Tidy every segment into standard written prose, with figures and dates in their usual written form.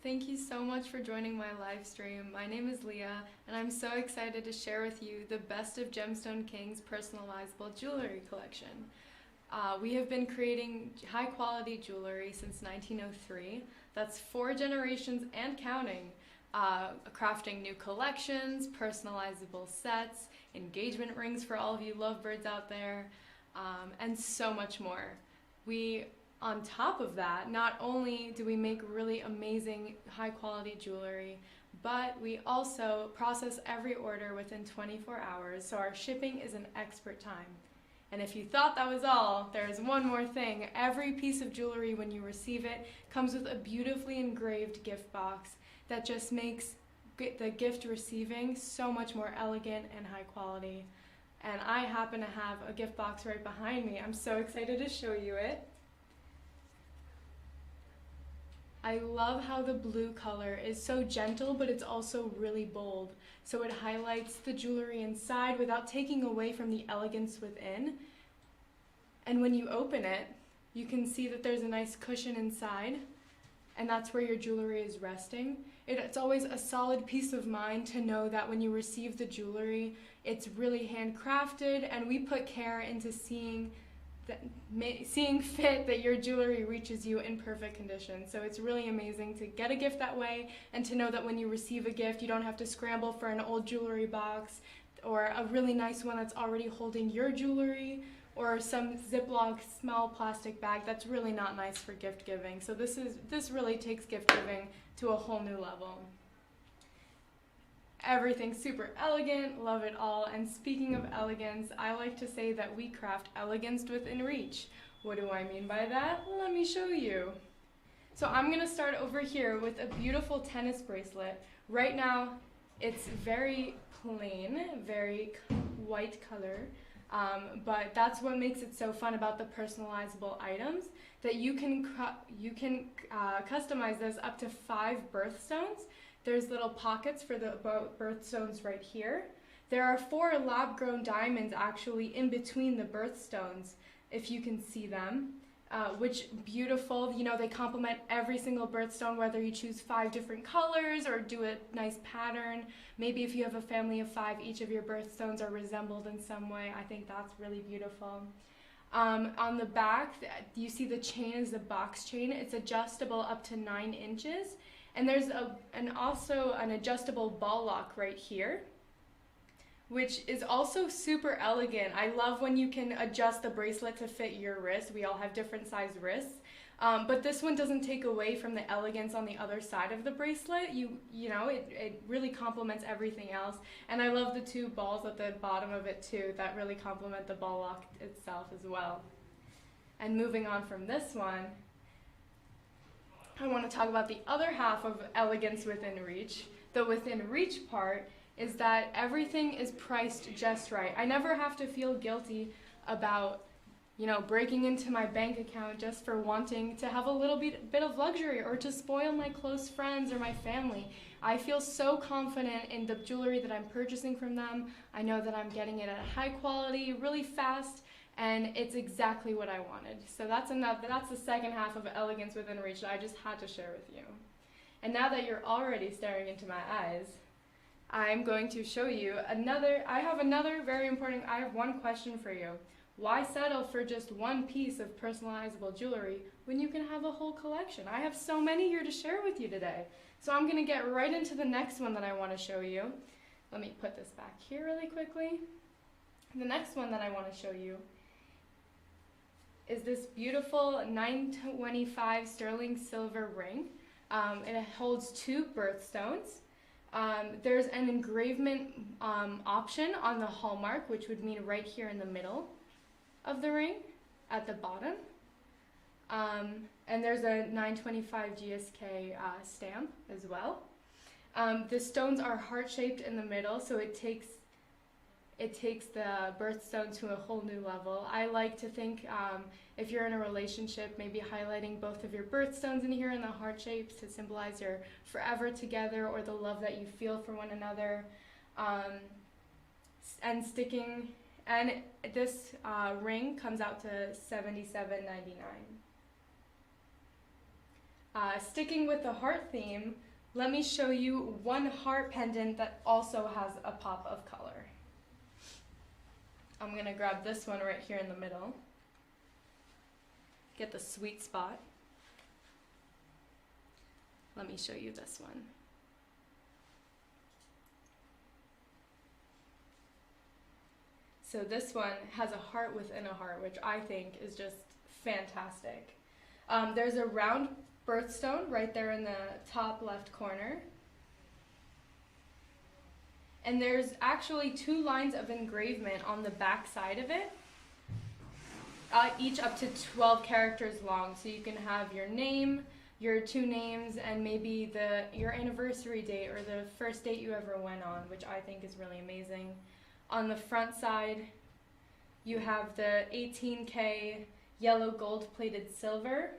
Thank you so much for joining my live stream. My name is Leah, and I'm so excited to share with you the Best of Gemstone King's personalizable jewelry collection. We have been creating high quality jewelry since 1903. That's 4 generations and counting. Crafting new collections, personalizable sets, engagement rings for all of you lovebirds out there, and so much more. On top of that, not only do we make really amazing high quality jewelry, but we also process every order within 24 hours, so our shipping is an expert time. And if you thought that was all, there's one more thing. Every piece of jewelry, when you receive it, comes with a beautifully engraved gift box that just makes the gift receiving so much more elegant and high quality. And I happen to have a gift box right behind me. I'm so excited to show you it. I love how the blue color is so gentle, but it's also really bold. So it highlights the jewelry inside without taking away from the elegance within. And when you open it, you can see that there's a nice cushion inside, and that's where your jewelry is resting. It's always a solid peace of mind to know that when you receive the jewelry, it's really handcrafted, and we put care into seeing fit that your jewelry reaches you in perfect condition. So it's really amazing to get a gift that way, and to know that when you receive a gift, you don't have to scramble for an old jewelry box or a really nice one that's already holding your jewelry, or some Ziploc small plastic bag that's really not nice for gift giving. So this really takes gift giving to a whole new level. Everything's super elegant, love it all. And speaking of elegance, I like to say that we craft elegance within reach. What do I mean by that? Let me show you. So I'm gonna start over here with a beautiful tennis bracelet. Right now, it's very plain, very white color, but that's what makes it so fun about the personalizable items, that you can customize this up to 5 birthstones. There's little pockets for the birthstones right here. There are 4 lab-grown diamonds actually in between the birthstones, if you can see them, which beautiful. You know, they complement every single birthstone, whether you choose 5 different colors or do a nice pattern. Maybe if you have a family of 5, each of your birthstones are resembled in some way. I think that's really beautiful. On the back, you see the chain is the box chain. It's adjustable up to 9 inches. And there's also an adjustable ball lock right here, which is also super elegant. I love when you can adjust the bracelet to fit your wrist. We all have different size wrists, but this one doesn't take away from the elegance on the other side of the bracelet. You know, it really complements everything else. And I love the 2 balls at the bottom of it too, that really complement the ball lock itself as well. And moving on from this one, I want to talk about the other half of elegance within reach. The within reach part is that everything is priced just right. I never have to feel guilty about, breaking into my bank account just for wanting to have a little bit of luxury or to spoil my close friends or my family. I feel so confident in the jewelry that I'm purchasing from them. I know that I'm getting it at high quality, really fast, and it's exactly what I wanted. So that's the second half of elegance within reach that I just had to share with you. And now that you're already staring into my eyes, I'm going to show you I have one question for you. Why settle for just one piece of personalizable jewelry when you can have a whole collection? I have so many here to share with you today. So I'm gonna get right into the next one that I wanna show you. Let me put this back here really quickly. The next one that I wanna show you is this beautiful 925 sterling silver ring. It holds 2 birthstones. There's an engravement option on the hallmark, which would mean right here in the middle of the ring at the bottom. And there's a 925 GSK stamp as well. The stones are heart-shaped in the middle, so it takes the birthstone to a whole new level. I like to think if you're in a relationship, maybe highlighting both of your birthstones in here in the heart shapes to symbolize your forever together or the love that you feel for one another. And this ring comes out to $77.99. Sticking with the heart theme, let me show you one heart pendant that also has a pop of color. I'm gonna grab this one right here in the middle. Get the sweet spot. Let me show you this one. So this one has a heart within a heart, which I think is just fantastic. There's a round birthstone right there in the top left corner. And there's actually 2 lines of engravement on the back side of it, each up to 12 characters long. So you can have your name, your 2 names, and maybe your anniversary date or the first date you ever went on, which I think is really amazing. On the front side, you have the 18K yellow gold plated silver,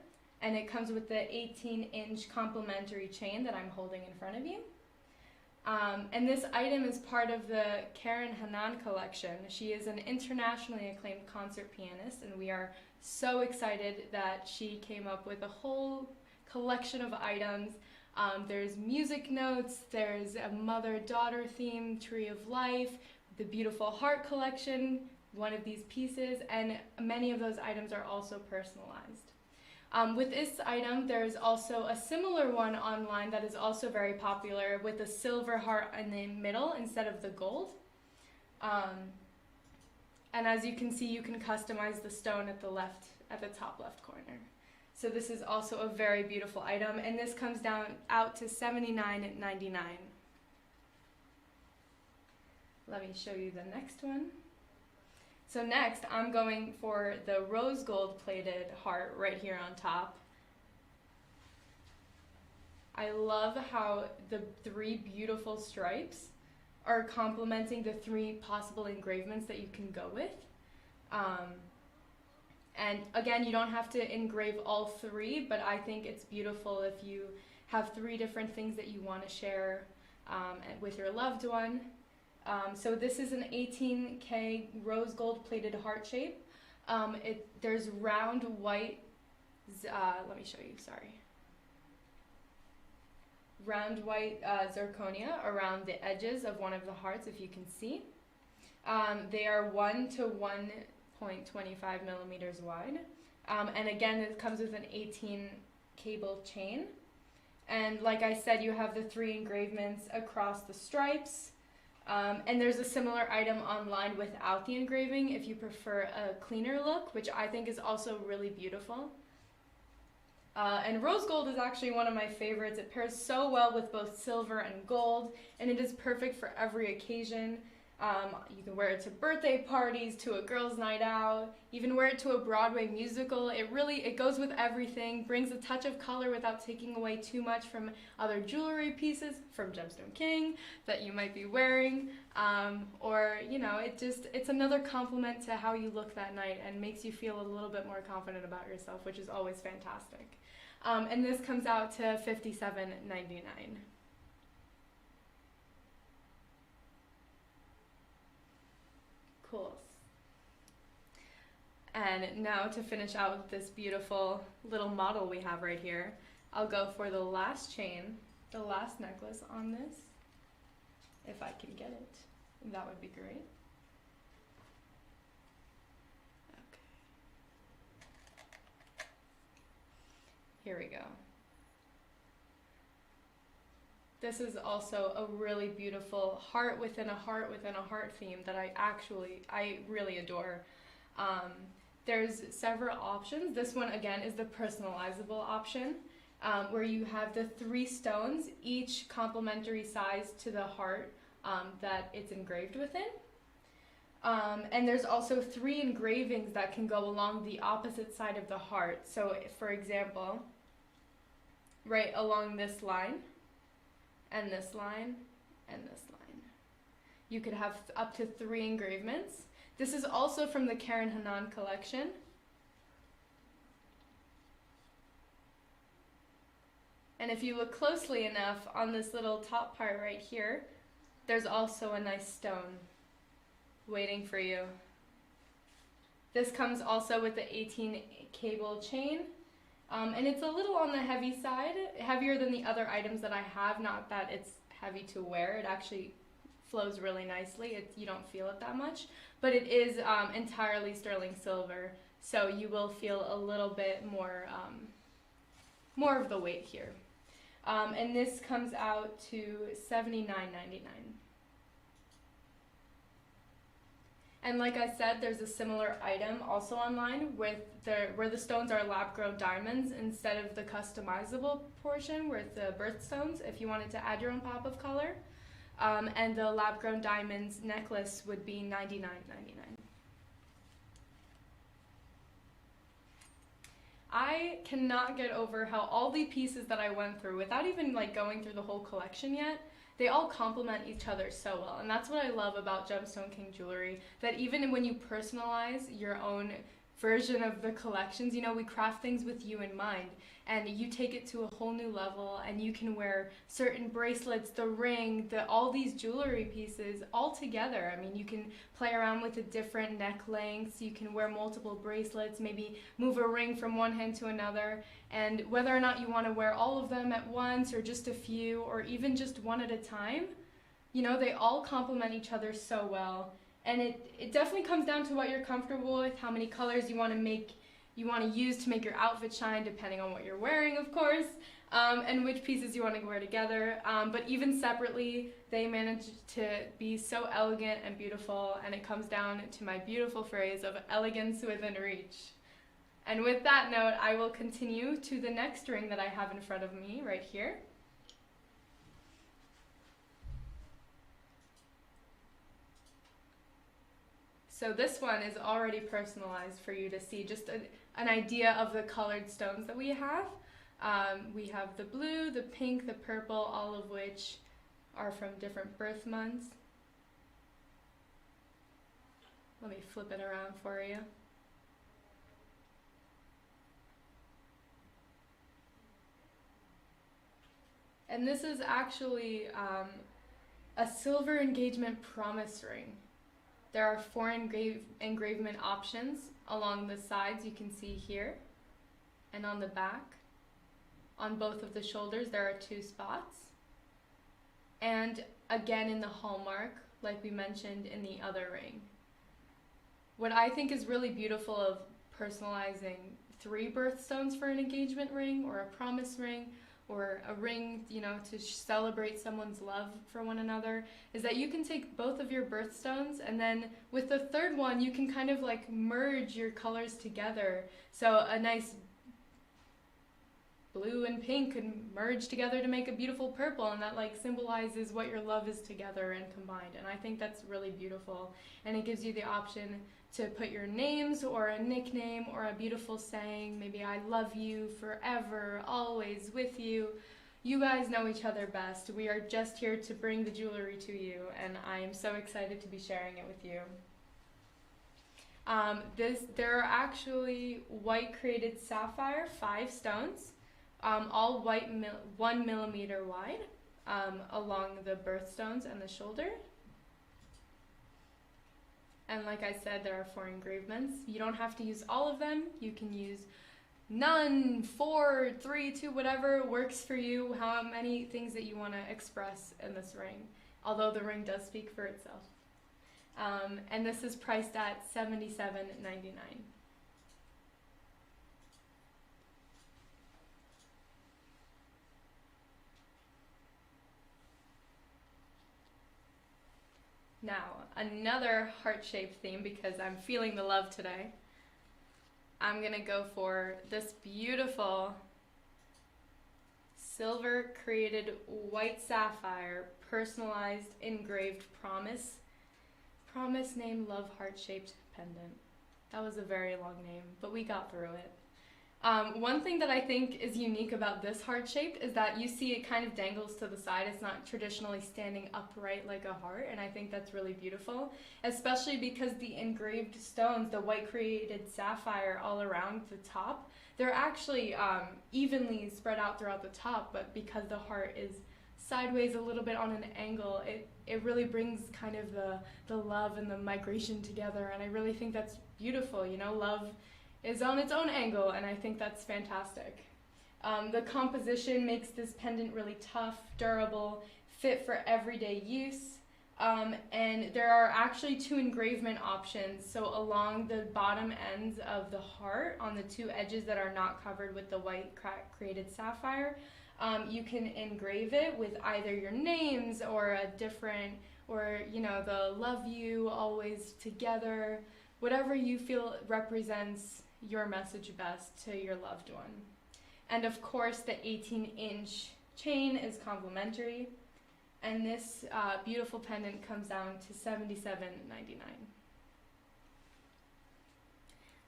and it comes with the 18-inch complementary chain that I'm holding in front of you. And this item is part of the Karen Hanan collection. She is an internationally acclaimed concert pianist, and we are so excited that she came up with a whole collection of items. There's music notes, there's a mother-daughter theme, tree of life, the beautiful heart collection, one of these pieces, and many of those items are also personalized. With this item, there's also a similar one online that is also very popular with a silver heart in the middle instead of the gold. And as you can see, you can customize the stone at the top left corner. So this is also a very beautiful item, and this comes out to $79.99. Let me show you the next one. So next, I'm going for the rose gold plated heart right here on top. I love how the 3 beautiful stripes are complementing the 3 possible engravements that you can go with. And again, you don't have to engrave all 3, but I think it's beautiful if you have 3 different things that you want to share with your loved one. So this is an 18K rose gold plated heart shape. There's round white, let me show you, sorry. Round white zirconia around the edges of one of the hearts, if you can see. They are 1 to 1.25 millimeters wide. And again, it comes with an 18 cable chain. And like I said, you have the 3 engravements across the stripes. And there's a similar item online without the engraving if you prefer a cleaner look, which I think is also really beautiful. And rose gold is actually one of my favorites. It pairs so well with both silver and gold, and it is perfect for every occasion. You can wear it to birthday parties, to a girls' night out, even wear it to a Broadway musical. It goes with everything, brings a touch of color without taking away too much from other jewelry pieces from Gemstone King that you might be wearing. Or, you know, it's another compliment to how you look that night and makes you feel a little bit more confident about yourself, which is always fantastic. And this comes out to $57.99. Cool. And now to finish out this beautiful little model we have right here, I'll go for the last chain, the last necklace on this, if I can get it. That would be great. Okay. Here we go. This is also a really beautiful heart within a heart within a heart theme that I really adore. There's several options. This one again is the personalizable option, where you have the 3 stones, each complementary size to the heart that it's engraved within. And there's also 3 engravings that can go along the opposite side of the heart. So for example, right along this line, and this line, and this line. You could have up to 3 engravements. This is also from the Karen Hanan collection. And if you look closely enough on this little top part right here, there's also a nice stone waiting for you. This comes also with the 18 cable chain. And it's a little on the heavy side, heavier than the other items that I have. Not that it's heavy to wear, it actually flows really nicely. You don't feel it that much, but it is entirely sterling silver, so you will feel a little bit more more of the weight here. And this comes out to $79.99. And like I said, there's a similar item also online with where the stones are lab-grown diamonds instead of the customizable portion where it's the birthstones if you wanted to add your own pop of color. And the lab-grown diamonds necklace would be $99.99. I cannot get over how all the pieces that I went through, without even like going through the whole collection yet, they all complement each other so well. And that's what I love about Gemstone King jewelry, that even when you personalize your own version of the collections, you know, we craft things with you in mind, and you take it to a whole new level, and you can wear certain bracelets, the ring, all these jewelry pieces all together. I mean, you can play around with the different neck lengths, you can wear multiple bracelets, maybe move a ring from one hand to another, and whether or not you want to wear all of them at once or just a few or even just one at a time, you know, they all complement each other so well. And it definitely comes down to what you're comfortable with, how many colors you want to use to make your outfit shine, depending on what you're wearing, of course, and which pieces you want to wear together. But even separately, they manage to be so elegant and beautiful, and it comes down to my beautiful phrase of elegance within reach. And with that note, I will continue to the next ring that I have in front of me right here. So this one is already personalized for you to see just an idea of the colored stones that we have. We have the blue, the pink, the purple, all of which are from different birth months. Let me flip it around for you. And this is actually a silver engagement promise ring. There are 4 engravement options along the sides, you can see here, and on the back. On both of the shoulders there are 2 spots. And again in the hallmark, like we mentioned in the other ring. What I think is really beautiful of personalizing 3 birthstones for an engagement ring or a promise ring, or a ring, you know, to celebrate someone's love for one another, is that you can take both of your birthstones, and then with the third one you can kind of like merge your colors together. So a nice blue and pink could merge together to make a beautiful purple, and that like symbolizes what your love is together and combined. And I think that's really beautiful, and it gives you the option to put your names or a nickname or a beautiful saying, maybe I love you forever, always with you. You guys know each other best. We are just here to bring the jewelry to you, and I am so excited to be sharing it with you. There are actually white created sapphire 5 stones, all white 1 millimeter wide, along the birthstones and the shoulder. And like I said, there are 4 engravements. You don't have to use all of them. You can use none, 4, 3, 2, whatever works for you, how many things that you want to express in this ring, although the ring does speak for itself. And this is priced at $77.99. Now, another heart-shaped theme, because I'm feeling the love today. I'm gonna go for this beautiful silver created white sapphire personalized engraved promise name love heart-shaped pendant. That was a very long name, but we got through it. One thing that I think is unique about this heart-shaped is that you see it kind of dangles to the side. It's not traditionally standing upright like a heart, and I think that's really beautiful, especially because the engraved stones, the white created sapphire all around the top, they're actually evenly spread out throughout the top, but because the heart is sideways a little bit on an angle, it really brings kind of the love and the migration together, and I really think that's beautiful. You know, love is on its own angle, and I think that's fantastic. The composition makes this pendant really tough, durable, fit for everyday use. And there are actually 2 engravement options. So along the bottom ends of the heart, on the 2 edges that are not covered with the white created sapphire, you can engrave it with either your names or a different, or the love you, always together, whatever you feel represents your message best to your loved one. And of course, the 18-inch chain is complimentary. And this beautiful pendant comes down to $77.99.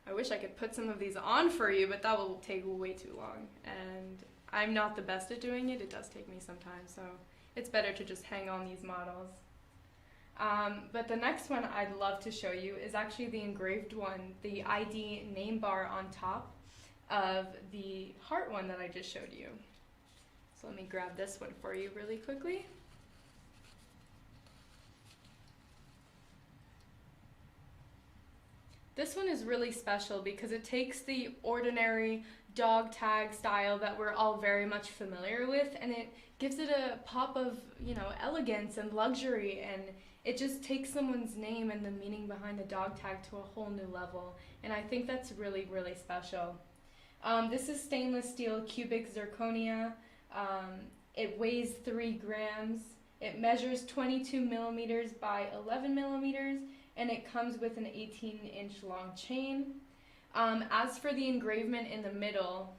I wish I could put some of these on for you, but that will take way too long. And I'm not the best at doing it. It does take me some time, so it's better to just hang on these models. But the next one I'd love to show you is actually the engraved one, the ID name bar on top of the heart one that I just showed you. So let me grab this one for you really quickly. This one is really special because it takes the ordinary dog tag style that we're all very much familiar with, and it gives it a pop of, elegance and luxury, and it just takes someone's name and the meaning behind the dog tag to a whole new level, and I think that's really, really special. This is stainless steel cubic zirconia. It weighs 3 grams. It measures 22 millimeters by 11 millimeters, and it comes with an 18-inch long chain. As for the engravement in the middle,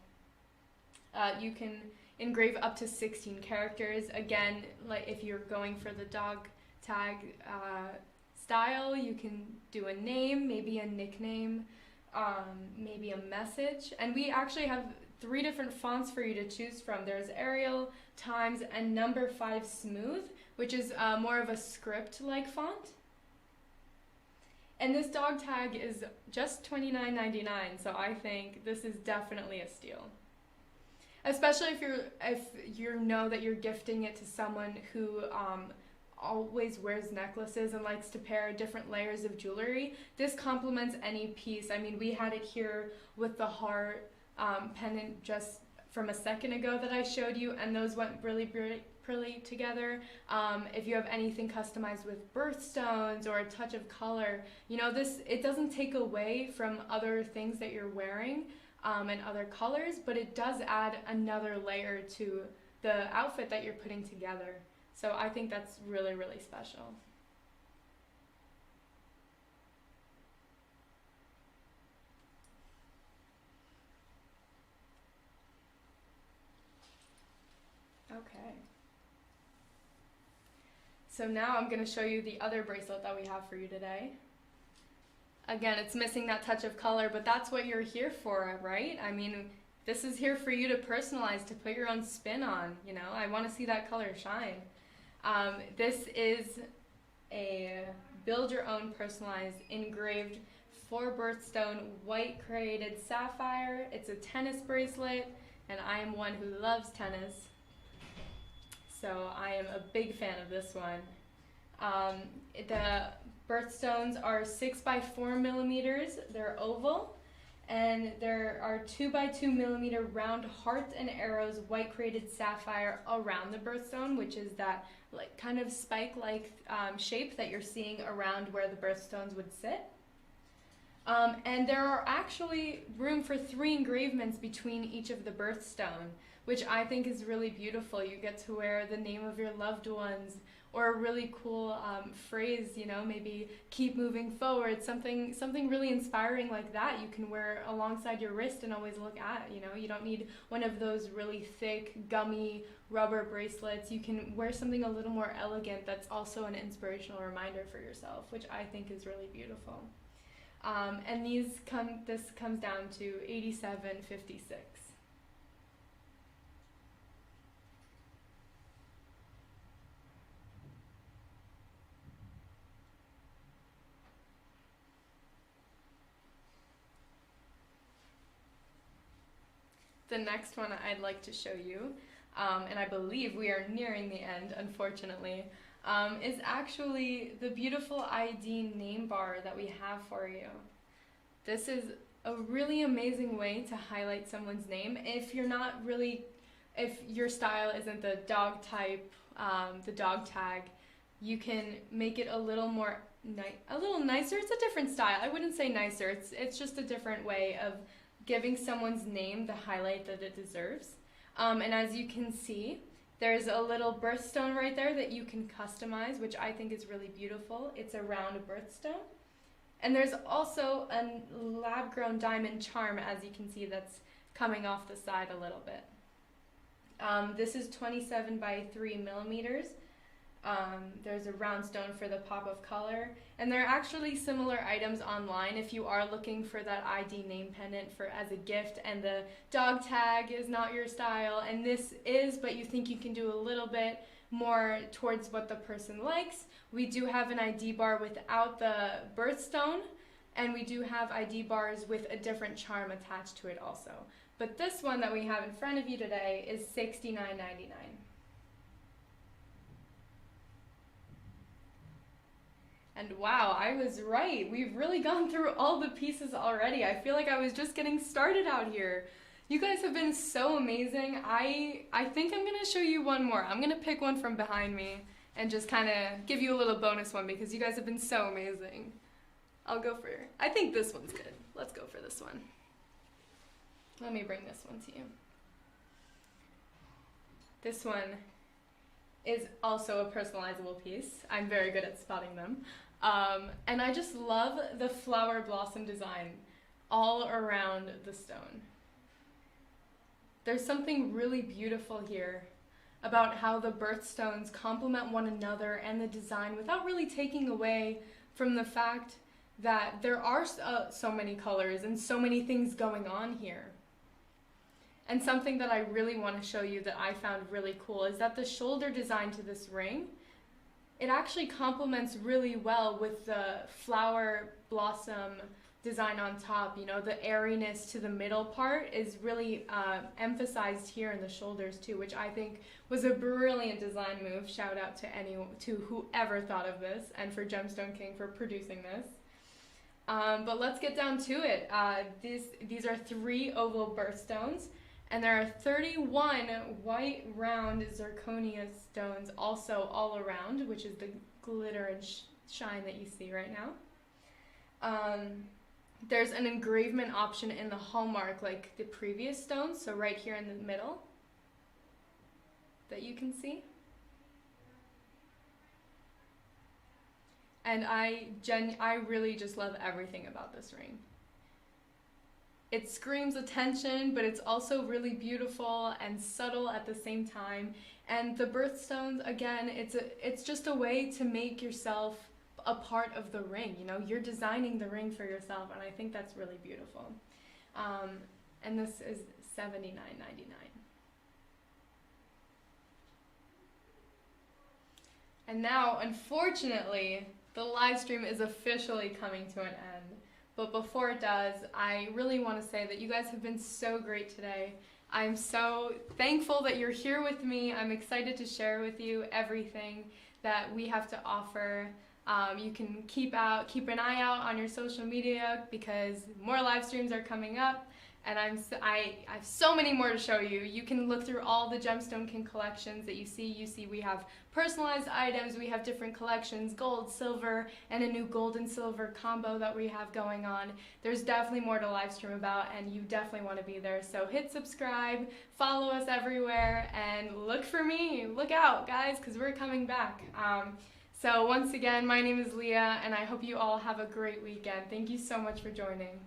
you can engrave up to 16 characters. Again, like if you're going for the dog tag style, you can do a name, maybe a nickname, maybe a message. And we actually have 3 different fonts for you to choose from. There's Arial, Times, and number 5 Smooth, which is more of a script-like font. And this dog tag is just $29.99, so I think this is definitely a steal. Especially if you know that you're gifting it to someone who always wears necklaces and likes to pair different layers of jewelry. This complements any piece. I mean, we had it here with the heart pendant just from a second ago that I showed you, and those went really pretty together. If you have anything customized with birthstones or a touch of color, it doesn't take away from other things that you're wearing and other colors, but it does add another layer to the outfit that you're putting together. So I think that's really, really special. Okay. So now I'm going to show you the other bracelet that we have for you today. Again, it's missing that touch of color, but that's what you're here for, right? I mean, this is here for you to personalize, to put your own spin on, I want to see that color shine. This is a build your own personalized engraved 4 birthstone white created sapphire. It's a tennis bracelet, and I am one who loves tennis. So I am a big fan of this one. The birthstones are 6 by 4 millimeters. They're oval, and there are 2 by 2 millimeter round hearts and arrows white created sapphire around the birthstone, which is that kind of spike-like shape that you're seeing around where the birthstones would sit. And there are actually room for 3 engravements between each of the birthstone, which I think is really beautiful. You get to wear the name of your loved ones, or a really cool phrase, maybe keep moving forward, something really inspiring like that you can wear alongside your wrist and always look at. You don't need one of those really thick, gummy rubber bracelets. You can wear something a little more elegant that's also an inspirational reminder for yourself, which I think is really beautiful. And this comes down to $87.56. The next one I'd like to show you, and I believe we are nearing the end, unfortunately, is actually the beautiful ID name bar that we have for you. This is a really amazing way to highlight someone's name. If your style isn't the dog type, the dog tag, you can make it a little nicer. It's a different style. I wouldn't say nicer. It's just a different way of giving someone's name the highlight that it deserves. And as you can see, there's a little birthstone right there that you can customize, which I think is really beautiful. It's a round birthstone. And there's also a lab-grown diamond charm, as you can see, that's coming off the side a little bit. This is 27 by 3 millimeters. There's a round stone for the pop of color, and there are actually similar items online if you are looking for that ID name pendant as a gift, and the dog tag is not your style and this is, but you think you can do a little bit more towards what the person likes. We do have an ID bar without the birthstone, and we do have ID bars with a different charm attached to it also. But this one that we have in front of you today is $69.99. And wow, I was right. We've really gone through all the pieces already. I feel like I was just getting started out here. You guys have been so amazing. I think I'm going to show you one more. I'm going to pick one from behind me and just kind of give you a little bonus one because you guys have been so amazing. I think this one's good. Let's go for this one. Let me bring this one to you. This one is also a personalizable piece. I'm very good at spotting them. And I just love the flower blossom design all around the stone. There's something really beautiful here about how the birthstones complement one another and the design without really taking away from the fact that there are so many colors and so many things going on here. And something that I really want to show you that I found really cool is that the shoulder design to this ring, it actually complements really well with the flower blossom design on top. You know, the airiness to the middle part is really emphasized here in the shoulders too, which I think was a brilliant design move. Shout out to whoever thought of this, and for Gemstone King for producing this. But let's get down to it. These are 3 oval birthstones. And there are 31 white round zirconia stones also all around, which is the glitter and shine that you see right now. There's an engravement option in the hallmark like the previous stones, so right here in the middle that you can see. And I really just love everything about this ring. It screams attention, but it's also really beautiful and subtle at the same time. And the birthstones, again, it's just a way to make yourself a part of the ring. You know, you're designing the ring for yourself, and I think that's really beautiful. And this is $79.99. And now, unfortunately, the live stream is officially coming to an end. But before it does, I really want to say that you guys have been so great today. I'm so thankful that you're here with me. I'm excited to share with you everything that we have to offer. You can keep an eye out on your social media because more live streams are coming up. And I have so many more to show you. You can look through all the Gemstone King collections that you see. You see we have personalized items, we have different collections, gold, silver, and a new gold and silver combo that we have going on. There's definitely more to live stream about, and you definitely want to be there. So hit subscribe, follow us everywhere, and look for me. Look out, guys, because we're coming back. So once again, my name is Leah, and I hope you all have a great weekend. Thank you so much for joining.